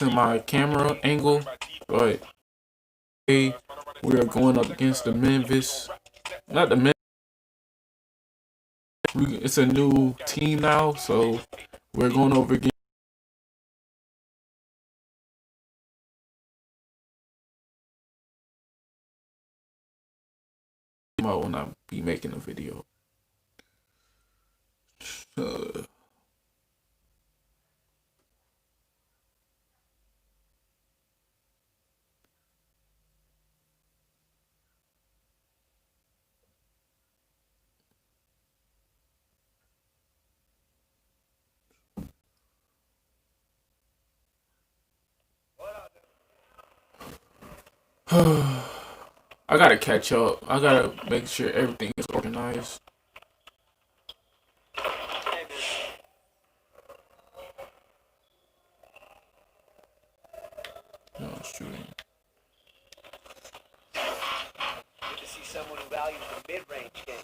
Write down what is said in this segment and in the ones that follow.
to my camera angle, but hey, we are going up against the Memphis. Not the Memphis. It's a new team now, so we're going over against. I will not be making a video. Uh, I gotta catch up. I gotta make sure everything is organized. No shooting. Good to see someone who values the mid-range game.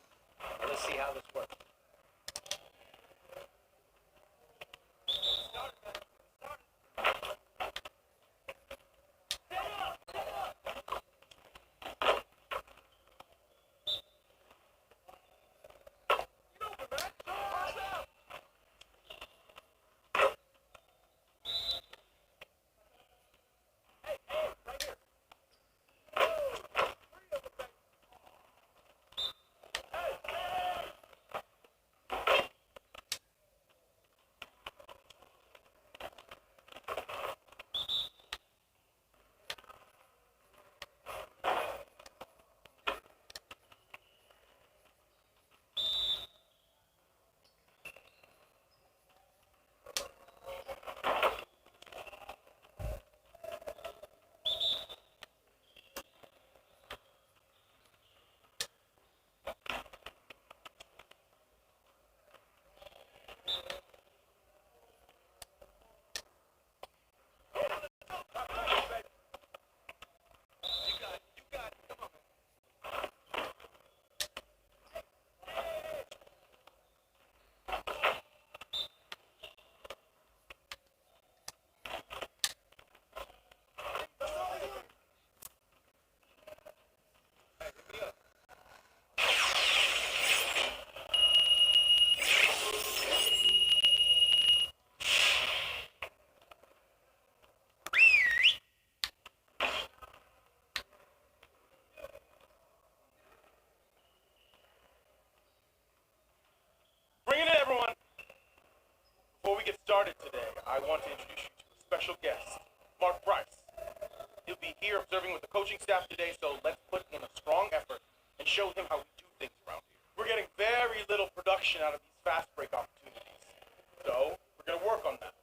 Now let's see how this works. Bring it in, everyone. Before we get started today, I want to introduce you to a special guest, Mark Price. He'll be here observing with the coaching staff today, so let's put in a strong effort and show him how we do things around here. We're getting very little production out of these fast break opportunities, so we're going to work on that.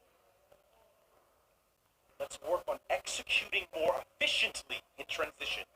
Let's work on executing more efficiently in transition.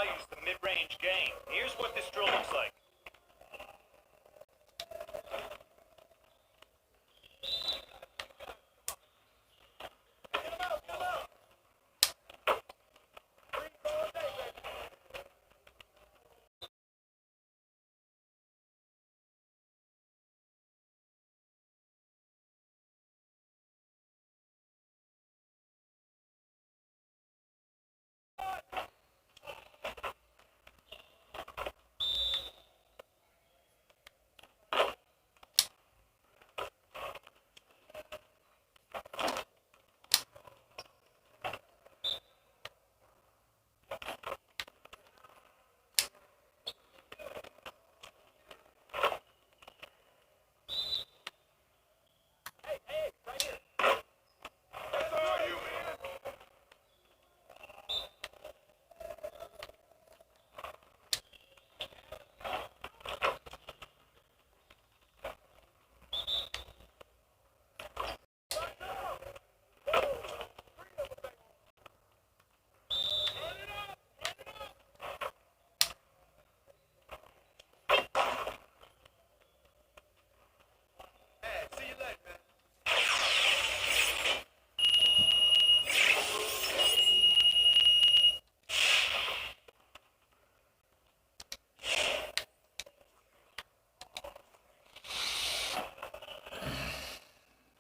values the mid-range game. Here's what this drill looks like.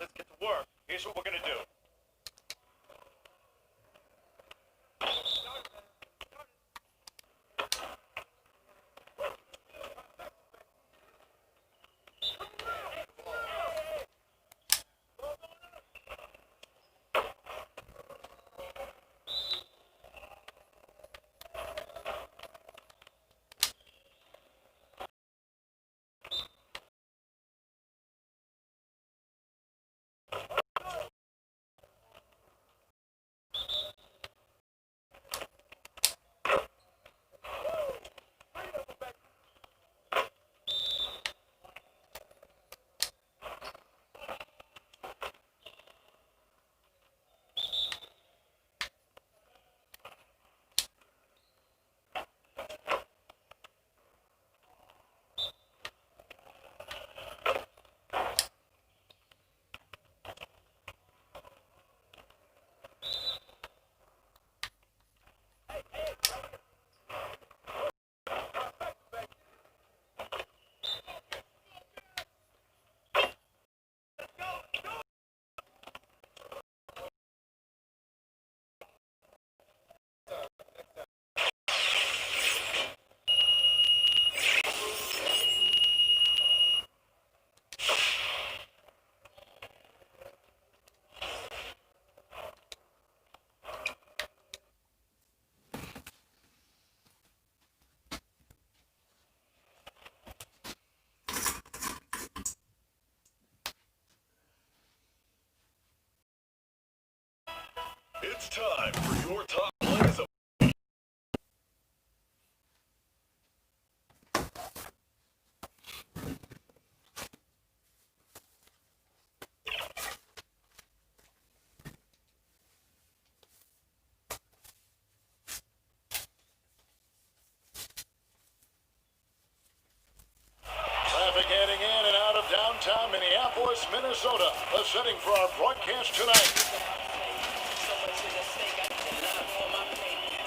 Let's get to work. Here's what we're gonna do. It's time for your top plays of traffic heading in and out of downtown Minneapolis, Minnesota. The setting for our broadcast tonight.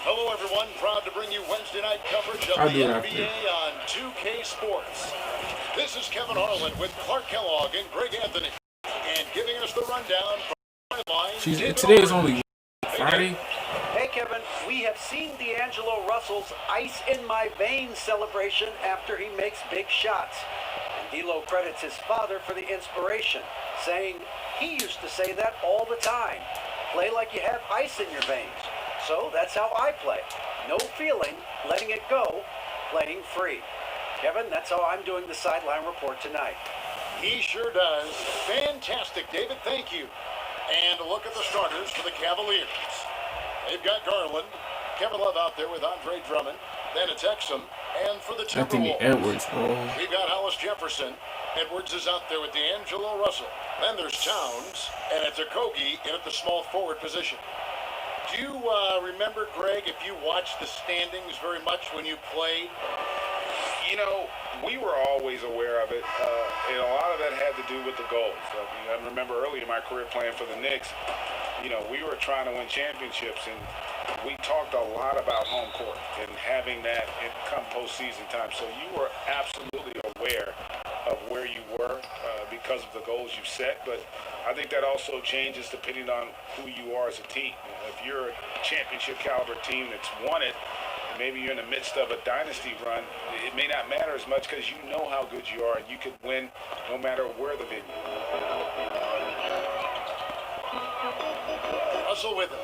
Hello, everyone. Proud to bring you Wednesday night coverage of the NBA on 2K Sports. This is Kevin Harlan with Clark Kellogg and Greg Anthony, and giving us the rundown from the line. Today is only Friday. Hey, Kevin, we have seen D'Angelo Russell's ice in my veins celebration after he makes big shots. And D'Lo credits his father for the inspiration, saying he used to say that all the time. Play like you have ice in your veins. So that's how I play. No feeling, letting it go, playing free. Kevin, that's how I'm doing the sideline report tonight. He sure does. Fantastic, David. Thank you. And a look at the starters for the Cavaliers. They've got Garland, Kevin Love out there with Andre Drummond. Then it's Exum. And for the Timberwolves, I think Edwards, bro. we've got Hollis Jefferson. Edwards is out there with D'Angelo Russell. Then there's Towns. And it's Okogie in at the small forward position. Do you remember, Greg, if you watched the standings very much when you played? You know, we were always aware of it, and a lot of that had to do with the goals. I remember early in my career playing for the Knicks, you know, we were trying to win championships, and we talked a lot about home court and having that come postseason time. So you were absolutely aware of where you were because of the goals you set, but I think that also changes depending on who you are as a team. If you're a championship caliber team that's won it, maybe you're in the midst of a dynasty run, it may not matter as much because you know how good you are and you could win no matter where the venue. Russell with it.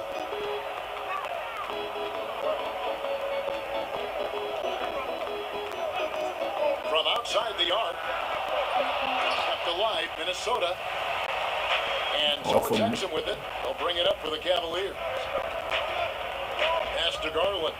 From outside the arc, kept alive, Minnesota. And so attacks him with it. They'll bring it up for the Cavaliers. Pass to Garland.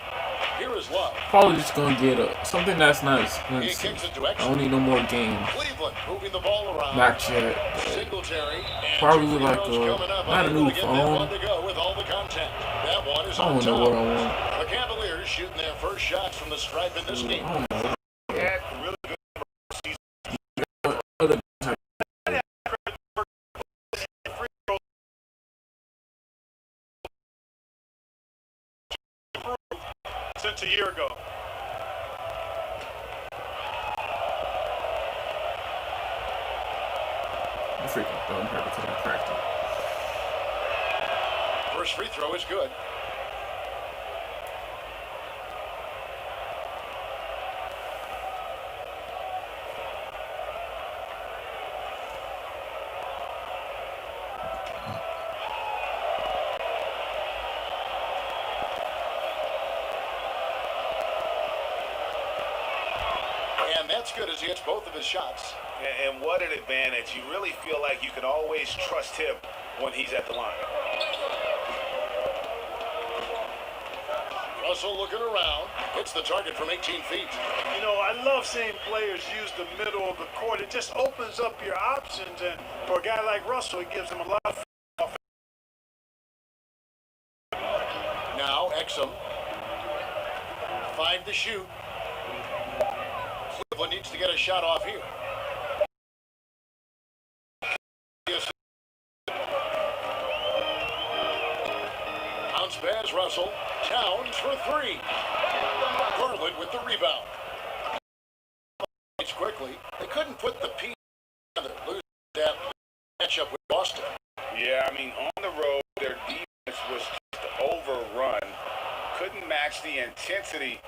Here is Love. Probably just gonna get something that's not He expensive. kicks it to I don't need no more games. Cleveland moving the ball around. Not yet. Singletary. Probably like not a new phone. That one is I don't know what I want. The Cavaliers shooting their first shots from the stripe in this game. I don't know. Had really good Other since a year ago. I freaking dumb her because I cracked it. First free throw is good. And that's good as he hits both of his shots. And what an advantage. You really feel like you can always trust him when he's at the line. Russell looking around. Hits the target from 18 feet. You know, I love seeing players use the middle of the court. It just opens up your options. And for a guy like Russell, it gives him a lot of offense. Now, Exum. 5 to shoot. Cleveland needs to get a shot off here. Bounce pass, Russell. Towns for 3. Garland with the rebound. It's quickly. They couldn't put the piece together. Lose that matchup with Boston. Yeah, I mean, on the road, their defense was just overrun. Couldn't match the intensity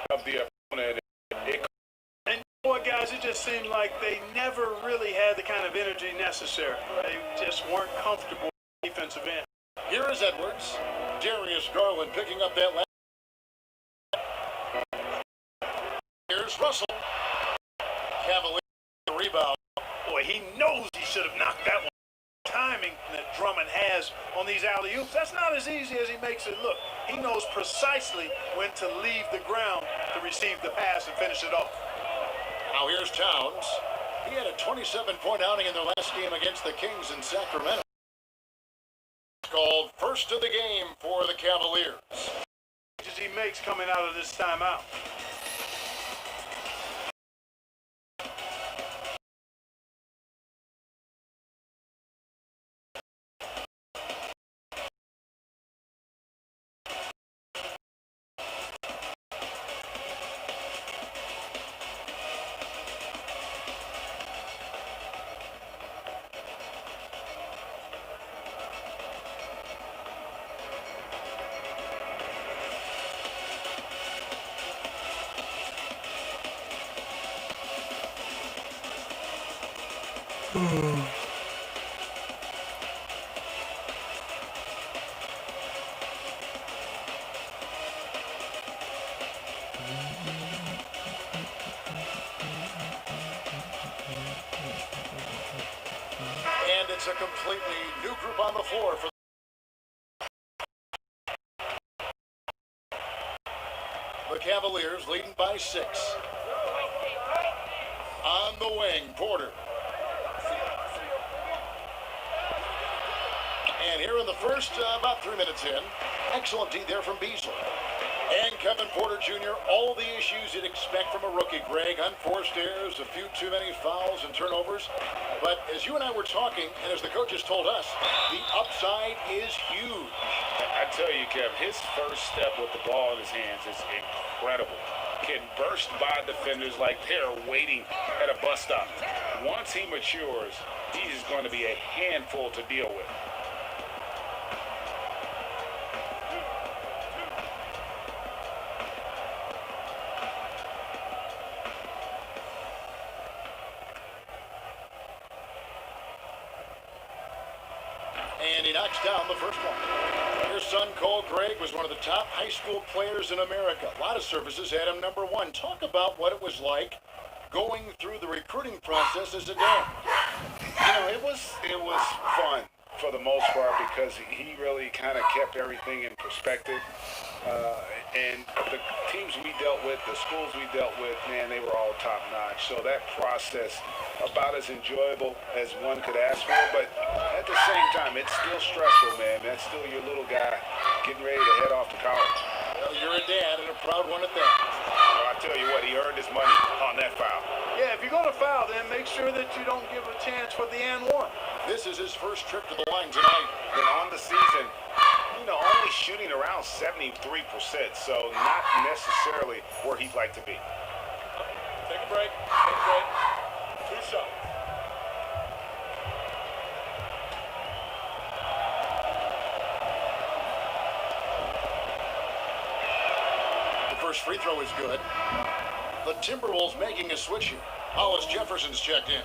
of the opponent. And you know what, guys, it just seemed like they never really had the kind of energy necessary. They just weren't comfortable on the defensive end. Here is Edwards. Darius Garland picking up that last. Here's Russell. Cavalier rebound. Boy, he knows he should have knocked that one. Timing that Drummond has on these alley-oops, that's not as easy as he makes it look. He knows precisely when to leave the ground to receive the pass and finish it off. Now here's Towns. He had a 27-point outing in their last game against the Kings in Sacramento. Called first of the game for the Cavaliers. As he makes coming out of this timeout. And it's a completely new group on the floor for the Cavaliers, leading by 6. On the wing, Porter. And And here in the first, about 3 minutes in, excellent D there from Beasley. And Kevin Porter Jr., all the issues you'd expect from a rookie, Greg. Unforced errors, a few too many fouls and turnovers. But as you and I were talking, and as the coaches told us, the upside is huge. I tell you, Kev, his first step with the ball in his hands is incredible. Can burst by defenders like they're waiting at a bus stop. Once he matures, he's going to be a handful to deal with. And he knocks down the first one. Your son, Cole Gregg, was one of the top high school players in America. A lot of services had him number one. Talk about what it was like going through the recruiting process as a dad. You know, it was fun for the most part because he really kind of kept everything in perspective. And the teams we dealt with, the schools we dealt with, man, they were all top-notch. So that process, about as enjoyable as one could ask for. But at the same time, it's still stressful, man. That's still your little guy getting ready to head off to college. Well, you're a dad and a proud one at that. Well, I tell you what, he earned his money on that foul. Yeah, if you're going to foul, then make sure that you don't give a chance for the and one. This is his first trip to the line tonight. And on the season, you know, only shooting around 73%, so not necessarily where he'd like to be. Take a break. Take a break. 2 shots. The first free throw is good. The Timberwolves making a switch here. Hollis Jefferson's checked in.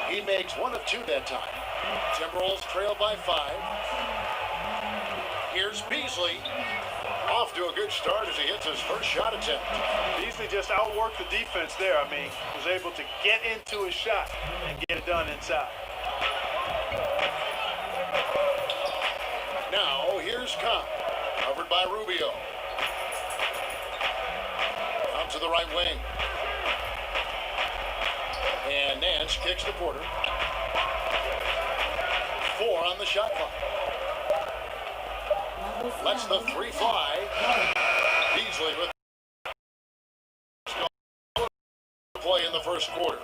He makes 1 of 2 that time. Timberwolves trail by 5. Here's Beasley. Off to a good start as he hits his first shot attempt. Beasley just outworked the defense there. I mean, was able to get into his shot and get it done inside. Now, here's Cobb. Covered by Rubio. Out to the right wing. And Nance kicks to Porter. 4 on the shot clock. Lets the 3 fly. Beasley with play in the first quarter.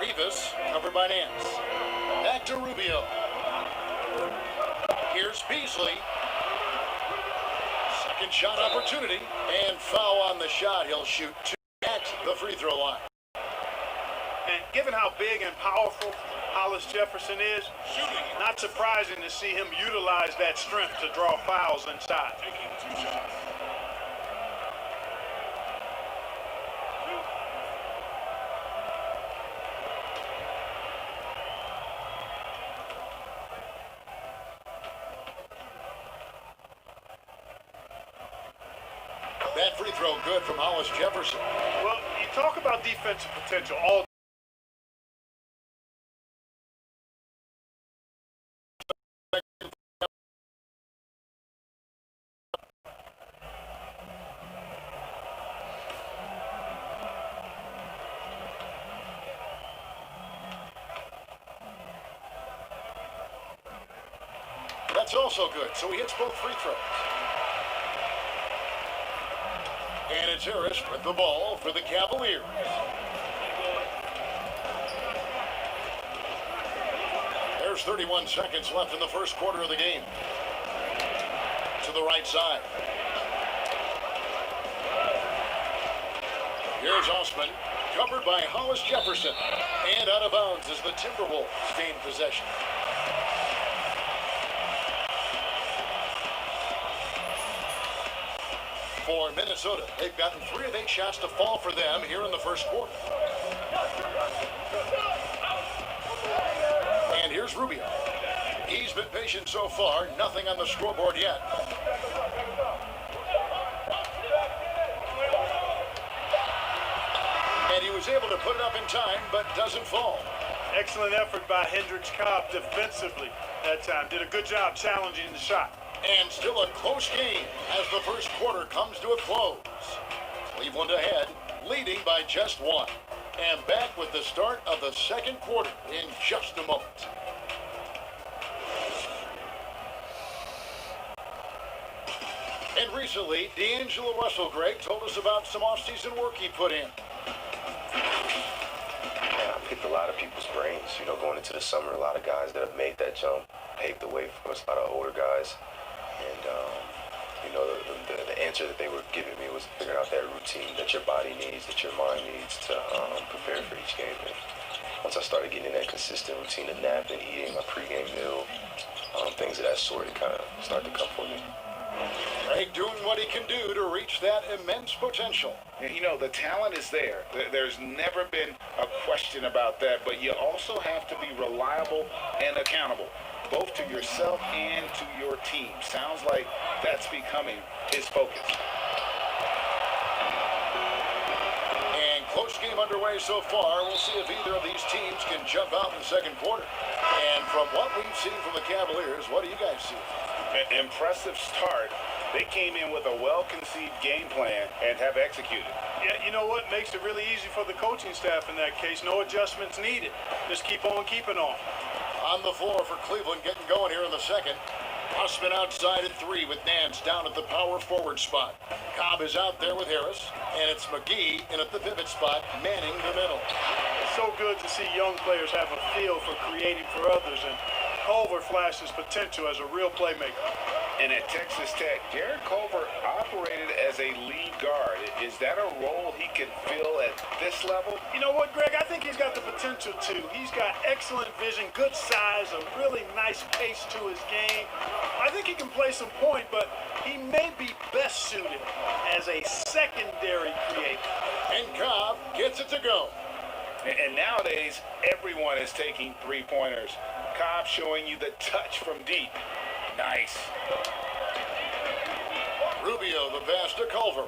Rivas covered by Nance. Back to Rubio. Here's Beasley. Second shot opportunity. And foul on the shot. He'll shoot 2 at the free throw line. And given how big and powerful Hollis Jefferson is, not surprising to see him utilize that strength to draw fouls inside. That free throw good from Hollis Jefferson. Well, you talk about defensive potential all That's also good. So he hits both free throws. And it's Harris with the ball for the Cavaliers. There's 31 seconds left in the first quarter of the game. To the right side. Here's Osman, covered by Hollis Jefferson. And out of bounds as the Timberwolves gain possession. For Minnesota, they've gotten 3 of 8 shots to fall for them here in the first quarter. And here's Rubio. He's been patient so far, nothing on the scoreboard yet. And he was able to put it up in time, but doesn't fall. Excellent effort by Hendricks Cobb defensively that time. Did a good job challenging the shot. And still a close game as the first quarter comes to a close. Cleveland ahead, leading by just one. And back with the start of the second quarter in just a moment. And recently, D'Angelo Russell, Greg, told us about some offseason work he put in. I picked a lot of people's brains, going into the summer. A lot of guys that have made that jump, paved the way for us, a lot of older guys. And, the answer that they were giving me was figuring out that routine that your body needs, that your mind needs to prepare for each game. And once I started getting in that consistent routine of napping, eating, my pregame meal, things of that sort, it kind of started to come for me. Greg doing what he can do to reach that immense potential. The talent is there. There's never been a question about that, but you also have to be reliable and accountable, both to yourself and to your team. Sounds like that's becoming his focus. And close game underway so far. We'll see if either of these teams can jump out in the second quarter. And from what we've seen from the Cavaliers, what do you guys see? An impressive start. They came in with a well-conceived game plan and have executed. Yeah, you know what? Makes it really easy for the coaching staff in that case. No adjustments needed. Just keep on keeping on. On the floor for Cleveland, getting going here in the second. Hussman outside at three with Nance down at the power forward spot. Cobb is out there with Harris, and it's McGee in at the pivot spot, manning the middle. It's so good to see young players have a feel for creating for others, and Culver flashes potential as a real playmaker. And at Texas Tech, Jared Culver operated as a lead guard. Is that a role he can fill at this level? You know what, Greg? I think he's got the potential to. He's got excellent vision, good size, a really nice pace to his game. I think he can play some point, but he may be best suited as a secondary creator. And Cobb gets it to go. And nowadays, everyone is taking three-pointers. Cobb showing you the touch from deep. Nice. Rubio, the pass to Culver.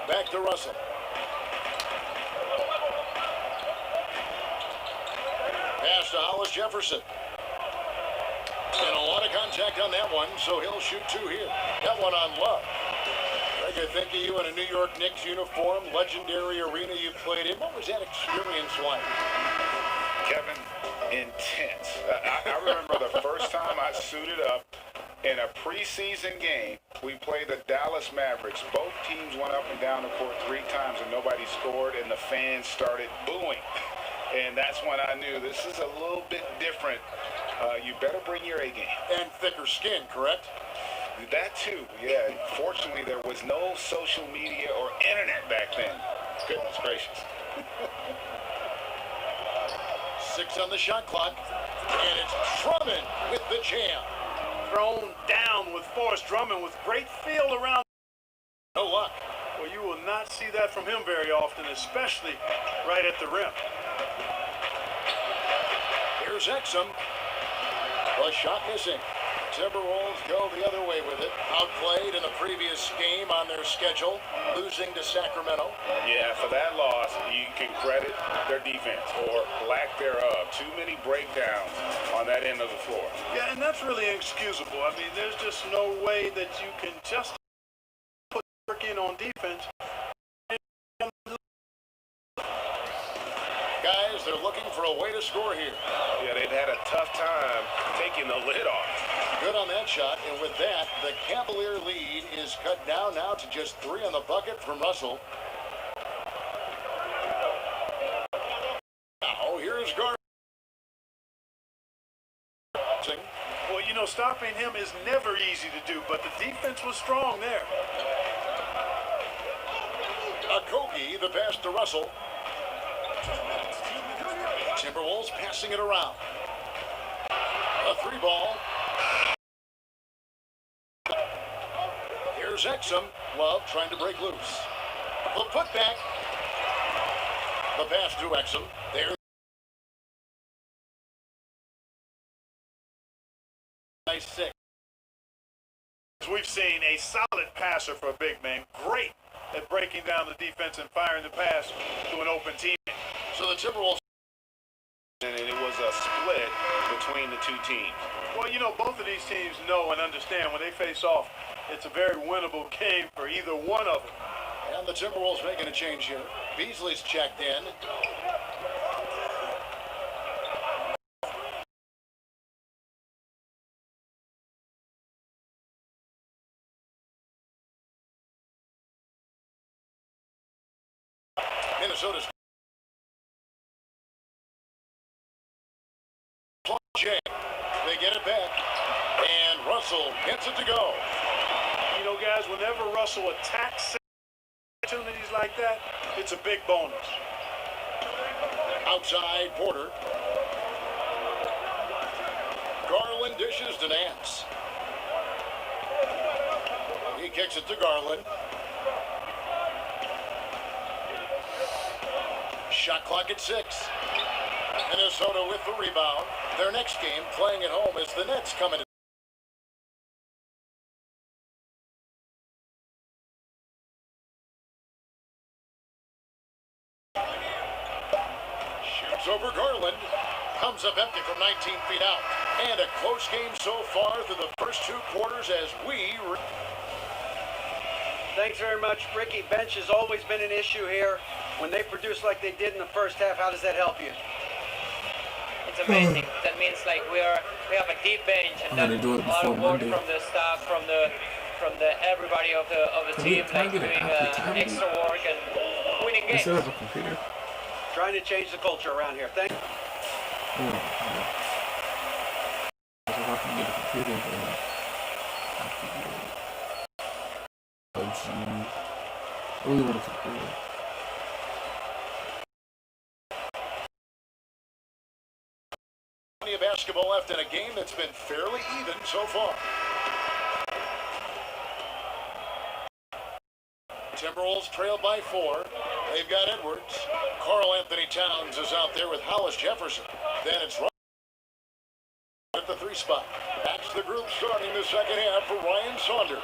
Back to Russell. Pass to Hollis Jefferson. And a lot of contact on that one, so he'll shoot two here. That one on Love. Greg, I think of you in a New York Knicks uniform, legendary arena you played in. What was that experience like? Kevin, intense. I remember the first time I suited up in a preseason game. We played the Dallas Mavericks. Both teams went up and down the court 3 times and nobody scored, and the fans started booing. And that's when I knew this is a little bit different. You better bring your A game. And thicker skin, correct? That too, yeah. Fortunately, there was no social media or internet back then. Goodness gracious. 6 on the shot clock. And it's Drummond with the jam. Thrown down with force. Drummond with great feel around. No luck. Well, you will not see that from him very often, especially right at the rim. Here's Exum. The shot missing. Timberwolves go the other way with it. Outplayed in the previous game on their schedule, losing to Sacramento. Yeah, for that loss, you can credit their defense or lack thereof. Too many breakdowns on that end of the floor. Yeah, and that's really inexcusable. I mean, there's just no way that you can just put work in on defense. Guys, they're looking for a way to score here. Yeah, they've had a tough time taking the lid off. Good on that shot, and with that, the Cavalier lead is cut down now to just 3 on the bucket from Russell. Now, here's Garland. Well, you know, stopping him is never easy to do, but the defense was strong there. Okogie, the pass to Russell. Timberwolves passing it around. A 3 ball. Here's Exum. Love trying to break loose. The putback. The pass to Exum. There. Nice 6. We've seen a solid passer for a big man. Great at breaking down the defense and firing the pass to an open teammate. So the Timberwolves. And it was a split between the two teams. Well, you know, both of these teams know and understand when they face off, it's a very winnable game for either one of them. And the Timberwolves making a change here. Beasley's checked in. Minnesota's Jay. They get it back. And Russell gets it to go. You know, guys, whenever Russell attacks opportunities like that, it's a big bonus. Outside Porter. Garland dishes to Nance. He kicks it to Garland. Shot clock at 6. Minnesota with the rebound. Their next game playing at home as the Nets come in. Shoots over Garland. Comes up empty from 19 feet out. And a close game so far through the first 2 quarters as we... Thanks very much, Ricky. Bench has always been an issue here. When they produce like they did in the first half, how does that help you? It's amazing. That means like we have a deep bench, and then a lot of work from the staff, from the everybody of the team, like doing extra work and winning games. Instead of a computer. Trying to change the culture around here. Thank you. If I can get a computer, I really want a computer. Plenty of basketball left in a game that's been fairly even so far. Timberwolves trail by 4. They've got Edwards. Karl Anthony Towns is out there with Hollis Jefferson. Then it's at the 3 spot. That's the group starting the second half for Ryan Saunders.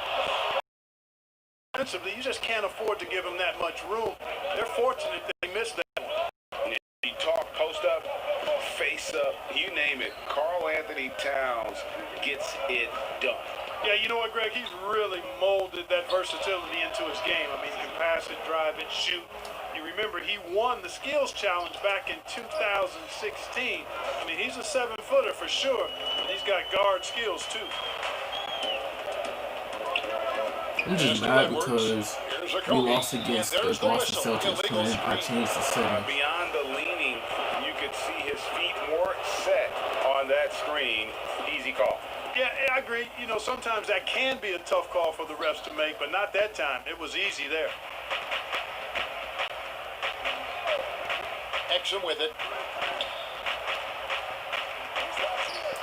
Defensively, you just can't afford to give them that much room. They're fortunate they missed that one. You talk post up, face up, you name it. Karl Anthony Towns gets it done. Yeah, you know what, Greg? He's really molded that versatility into his game. I mean, he can pass it, drive it, shoot. You remember, he won the skills challenge back in 2016. I mean, he's a 7-footer for sure, but he's got guard skills, too. I'm just mad because we lost against the Boston Celtics playing. I changed the setting. Beyond the leaning, you could see his feet more set on that screen. Easy call. Yeah, I agree. You know, sometimes that can be a tough call for the refs to make, but not that time. It was easy there. Exum with it.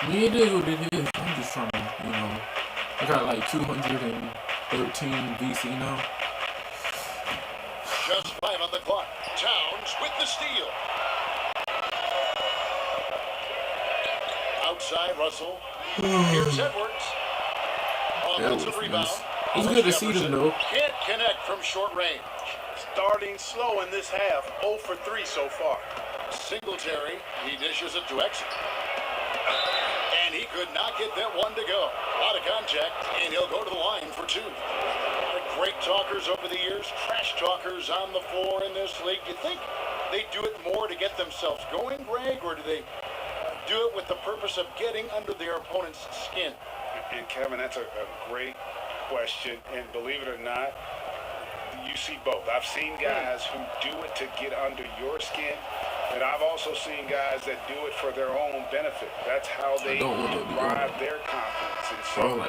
Yeah, it is what it is. I'm just trying to, I got like 213 VC now. Just 5 on the clock. Towns with the steal. Outside Russell. Here's Edwards. Offensive rebound. It's good to see them though. Can't connect from short range. Starting slow in this half, 0 for 3 so far. Singletary, he dishes it to Exum. And he could not get that one to go. Out of contact, and he'll go to the line for 2. Great talkers over the years, trash talkers on the floor in this league. Do you think they do it more to get themselves going, Greg, or do they do it with the purpose of getting under their opponent's skin? And Kevin, that's a great question, and believe it or not, you see both. I've seen guys who do it to get under your skin, and I've also seen guys that do it for their own benefit. That's how they drive their confidence. And so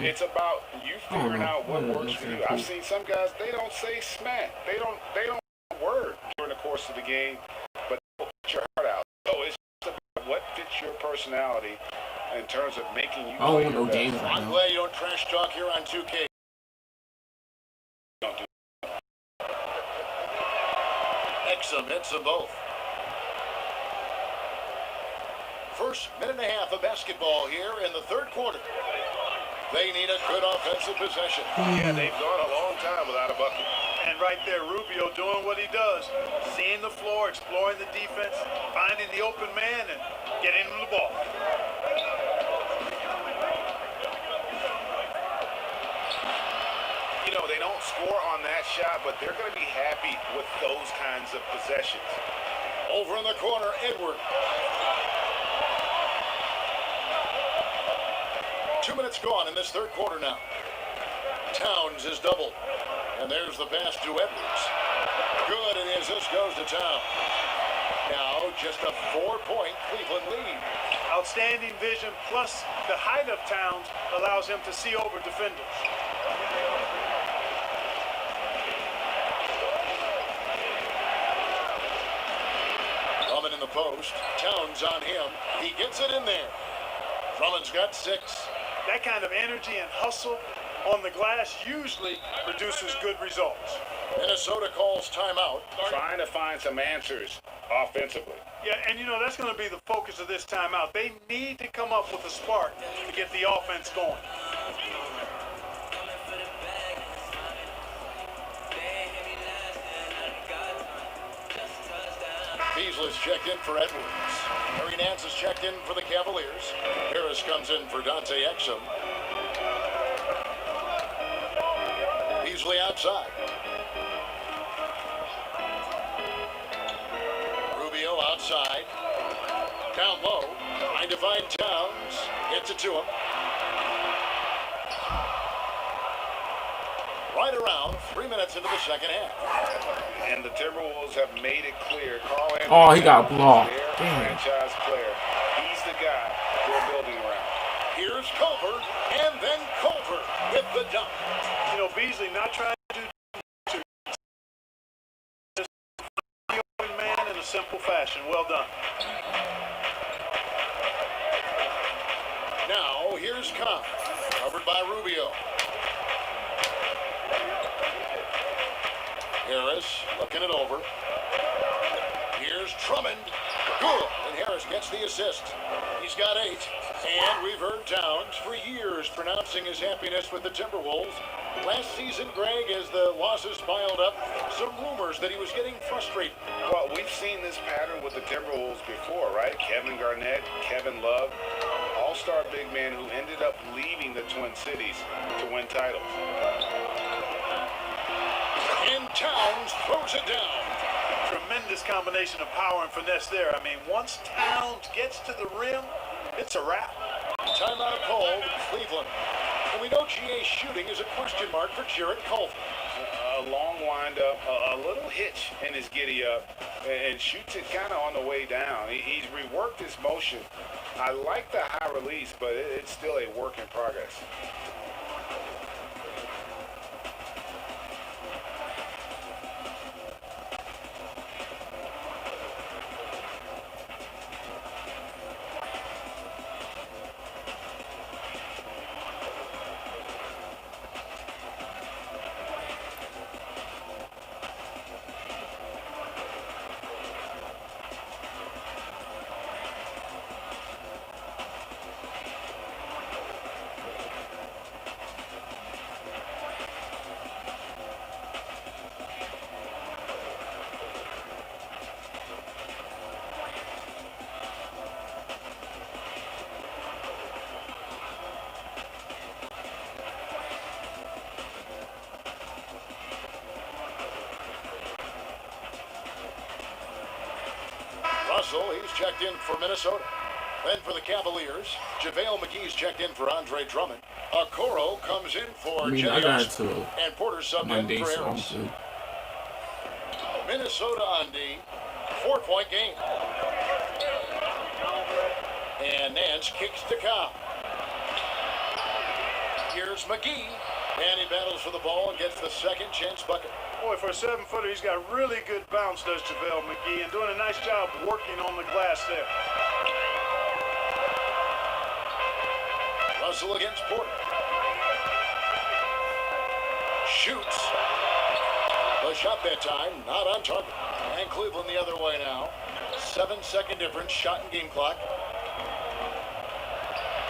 it's about you figuring out what works for you. I've seen some guys, they don't say smack. They don't word during the course of the game, but they'll put your heart out. So it's just about what fits your personality in terms of making you play your best. I'm glad you don't trash talk here on 2K. Don't do Exum hits them both. First minute and a half of basketball here in the third quarter. They need a good offensive possession. Yeah, they've gone a long time without a bucket. And right there, Rubio doing what he does, seeing the floor, exploring the defense, finding the open man, and getting him the ball. You know, they don't score on that shot, but they're going to be happy with those kinds of possessions. Over in the corner, Edward. 2 minutes gone in this third quarter now. Towns is doubled. And there's the pass to Edwards. Good, and the assist goes to Towns. Now just a 4-point Cleveland lead. Outstanding vision, plus the height of Towns allows him to see over defenders. Drummond in the post. Towns on him. He gets it in there. Drummond's got 6. That kind of energy and hustle on the glass usually produces good results. Minnesota calls timeout. Trying to find some answers offensively. Yeah, and you know, that's going to be the focus of this timeout. They need to come up with a spark to get the offense going. Beasley's checked in for Edwards. Harry Nance has checked in for the Cavaliers. Harris comes in for Dante Exum. Beasley outside. Rubio outside. Down low. Trying to find Towns. Gets it to him. Right around 3 minutes into the second half. And the Timberwolves have made it clear. Carl Anthony, Oh, he got blocked. their Damn. franchise player. He's the guy they're building around. Here's Culver, and then Culver with the dunk. You know, Beasley not trying to do just the open man in a simple fashion. Well done. Now, here's Cobb, covered by Rubio. Harris looking it over. Here's Drummond. Good. And Harris gets the assist. He's got 8. And we've heard Towns for years pronouncing his happiness with the Timberwolves. Last season, Greg, as the losses piled up, some rumors that he was getting frustrated. Well, we've seen this pattern with the Timberwolves before, right? Kevin Garnett, Kevin Love, all-star big men who ended up leaving the Twin Cities to win titles. And Towns throws it down. Tremendous combination of power and finesse there. I mean, once Towns gets to the rim, it's a wrap. Timeout called Cleveland. And we know GA's shooting is a question mark for Jarrett Culver. A long windup, a little hitch in his giddy-up, and shoots it kind of on the way down. He's reworked his motion. I like the high release, but it's still a work in progress. Russell, he's checked in for Minnesota. Then for the Cavaliers, JaVale McGee's checked in for Andre Drummond. Okoro comes in for I got Jay to and Porter subbed Monday, in for so I'm Harris. good. Minnesota on D, 4-point game. And Nance kicks to Cobb. Here's McGee, and he battles for the ball and gets the second chance bucket. Boy, for a 7-footer, he's got really good bounce, does JaVale McGee, and doing a nice job working on the glass there. Russell against Porter. Shoots. The shot that time, not on target. And Cleveland the other way now. 7-second difference, shot and game clock.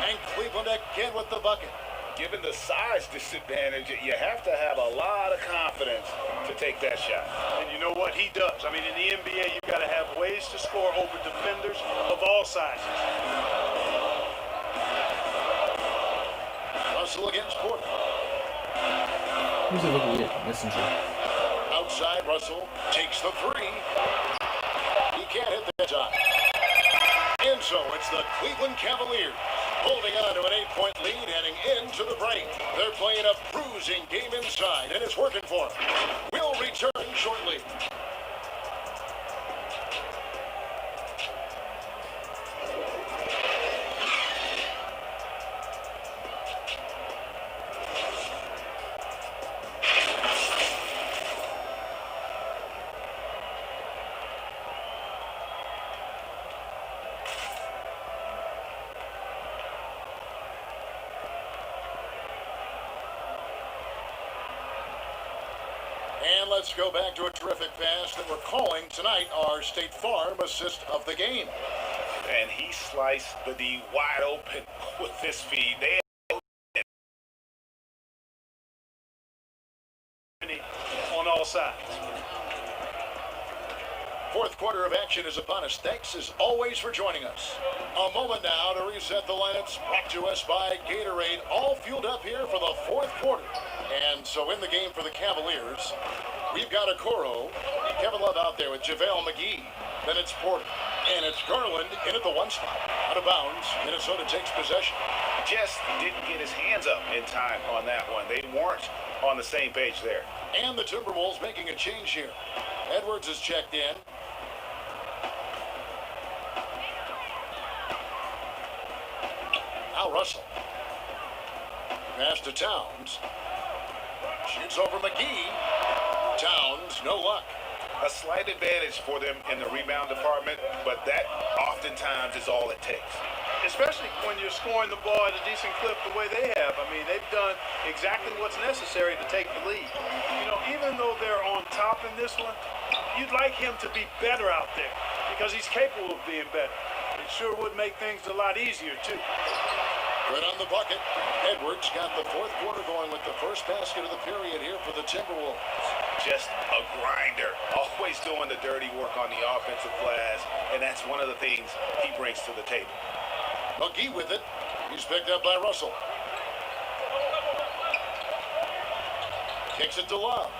And Cleveland again with the bucket. given the size disadvantage, you have to have a lot of confidence to take that shot. And you know what he does? I mean, in the NBA, you've got to have ways to score over defenders of all sizes. Russell against Porter. Who's it looking at? Messenger. Outside, Russell takes the three. He can't hit that shot. And so it's the Cleveland Cavaliers holding on to an 8-point lead heading into the break. They're playing a bruising game inside, and it's working for them. We'll return shortly. And let's go back to a terrific pass that we're calling tonight our State Farm assist of the game. And he sliced the D wide open with this feed. They on all sides. Fourth quarter of action is upon us. Thanks as always for joining us. A moment now to reset the lineups, brought to us by Gatorade, all fueled up here for the fourth quarter. And so in the game for the Cavaliers, we've got Okoro, Kevin Love out there with JaVale McGee. Then it's Porter, and it's Garland in at the one spot. Out of bounds, Minnesota takes possession. just didn't get his hands up in time on that one. They weren't on the same page there. And the Timberwolves making a change here. Edwards is checked in. Now Russell. Pass to Towns. Shoots over McGee. Towns, no luck. A slight advantage for them in the rebound department, but that oftentimes is all it takes. Especially when you're scoring the ball at a decent clip the way they have. I mean, they've done exactly what's necessary to take the lead. You know, even though they're on top in this one, you'd like him to be better out there because he's capable of being better. It sure would make things a lot easier, too. Good on the bucket. Edwards got the fourth quarter going with the first basket of the period here for the Timberwolves. Just a grinder, always doing the dirty work on the offensive glass, and that's one of the things he brings to the table. McGee with it. He's picked up by Russell. Kicks it to Love.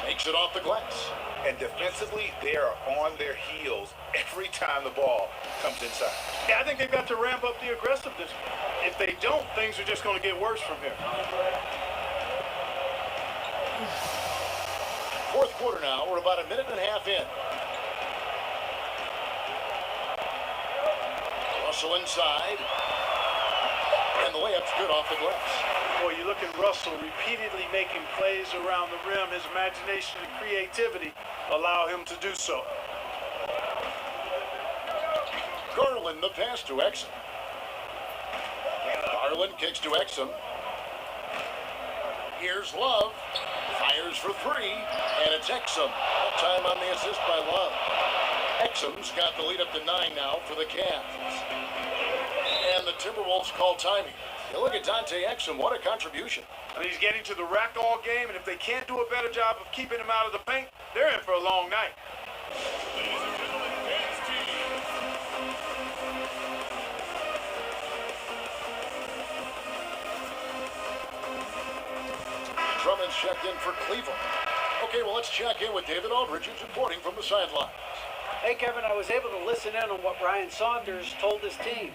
Makes it off the glass. And defensively, they are on their heels every time the ball comes inside. Yeah, I think they've got to ramp up the aggressiveness. If they don't, things are just going to get worse from here. Fourth quarter now. We're about a minute and a half in. Russell inside. And the layup's good off the glass. Boy, you look at Russell repeatedly making plays around the rim. His imagination and creativity allow him to do so. Garland, the pass to Exum. Garland kicks to Exum. Here's Love. Fires for three. And it's Exum. Time on the assist by Love. Exum's got the lead up to 9 now for the Cavs. And the Timberwolves call timing. You look at Dante Exum, what a contribution. I mean, he's getting to the rack all game, and if they can't do a better job of keeping him out of the paint, they're in for a long night. Drummond's checked in for Cleveland. Okay, well, let's check in with David Aldridge, who's reporting from the sidelines. Hey, Kevin, I was able to listen in on what Ryan Saunders told his team.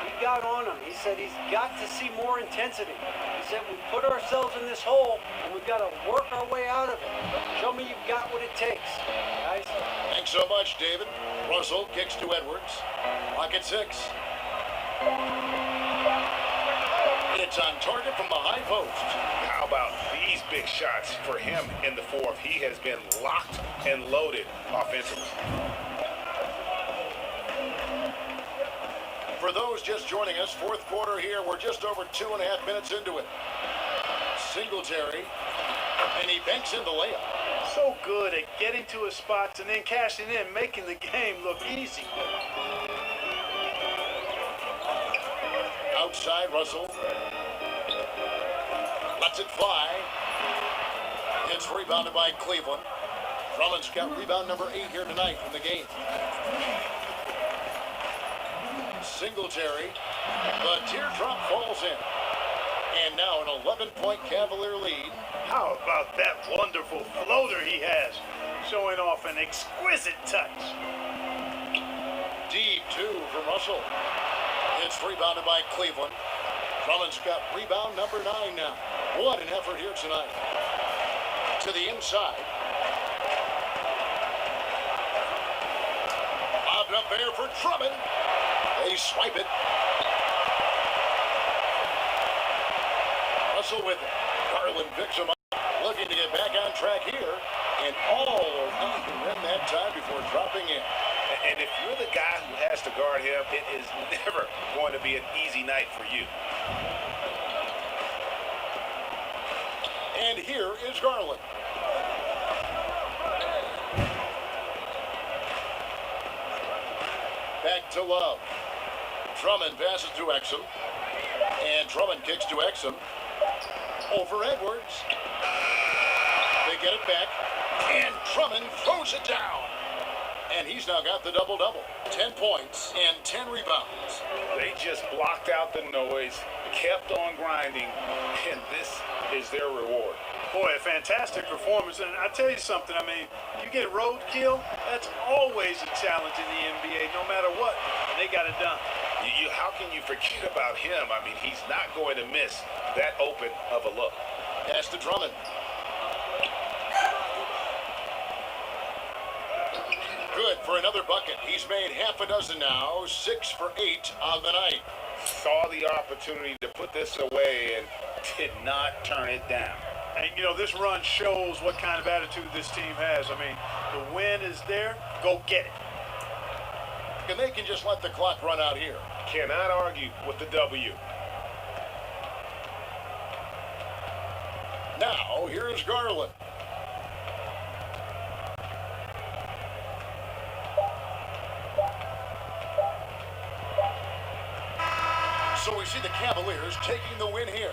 He got on him. He said he's got to see more intensity. He said we put ourselves in this hole, and we've got to work our way out of it. Show me you've got what it takes, guys. Thanks so much, David. Russell kicks to Edwards. Clock at 6. It's on target from the high post. How about these big shots for him in the fourth? He has been locked and loaded offensively. For those just joining us, fourth quarter here, we're just over 2.5 minutes into it. Singletary, and he banks in the layup. So good at getting to his spots and then cashing in, making the game look easy. Outside, Russell. Lets it fly. It's rebounded by Cleveland. Drummond's got rebound number 8 here tonight in the game. Singletary. The teardrop falls in. And now an 11-point Cavalier lead. How about that wonderful floater he has, showing off an exquisite touch. Deep 2 from Russell. It's rebounded by Cleveland. Drummond's got rebound number 9 now. What an effort here tonight. To the inside. Bobbed up there for Drummond. They swipe it. Russell with it. Garland picks him up. Looking to get back on track here. And all around the rim that time before dropping in. And if you're the guy who has to guard him, it is never going to be an easy night for you. And here is Garland. Back to Love. Drummond passes to Exum. And Drummond kicks to Exum. Over Edwards. They get it back. And Drummond throws it down. And he's now got the double-double. 10 points and 10 rebounds. They just blocked out the noise, kept on grinding, and this is their reward. Boy, a fantastic performance. And I tell you something, I mean, you get roadkill, that's always a challenge in the NBA, no matter what. And they got it done. How can you forget about him? I mean, he's not going to miss that open of a look. Pass to Drummond. Good for another bucket. He's made half a dozen now, 6 for 8 on the night. Saw the opportunity to put this away and did not turn it down. And, you know, this run shows what kind of attitude this team has. I mean, the win is there. Go get it. And they can just let the clock run out here. Cannot argue with the W. Now, here's Garland. So we see the Cavaliers taking the win here.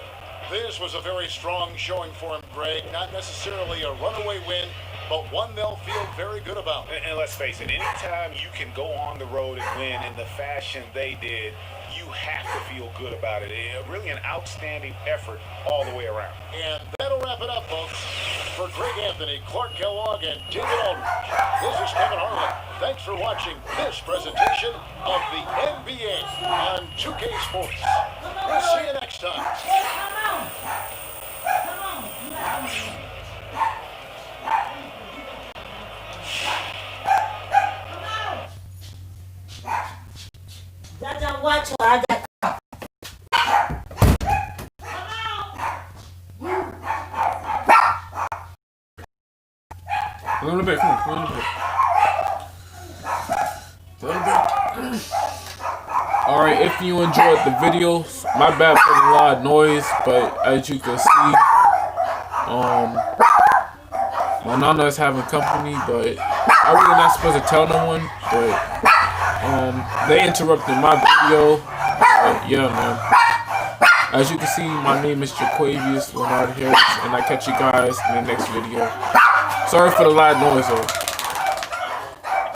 This was a very strong showing for him, Greg. Not necessarily a runaway win, but one they'll feel very good about. And let's face it, anytime you can go on the road and win in the fashion they did, you have to feel good about it. Really an outstanding effort all the way around. And that'll wrap it up, folks. For Greg Anthony, Clark Kellogg, and David Aldridge, this is Kevin Harlan. Thanks for watching this presentation of the NBA on 2K Sports. We'll see you next time. Watch what I got. A little bit, come on, a little bit. Alright, if you enjoyed the video, my bad for the loud noise, but as you can see, my nana is having company, but I'm really not supposed to tell no one, but they interrupted my video. But yeah, man. As you can see, my name is Jaquavius Leonard Harris, and I catch you guys in the next video. Sorry for the loud noise, though.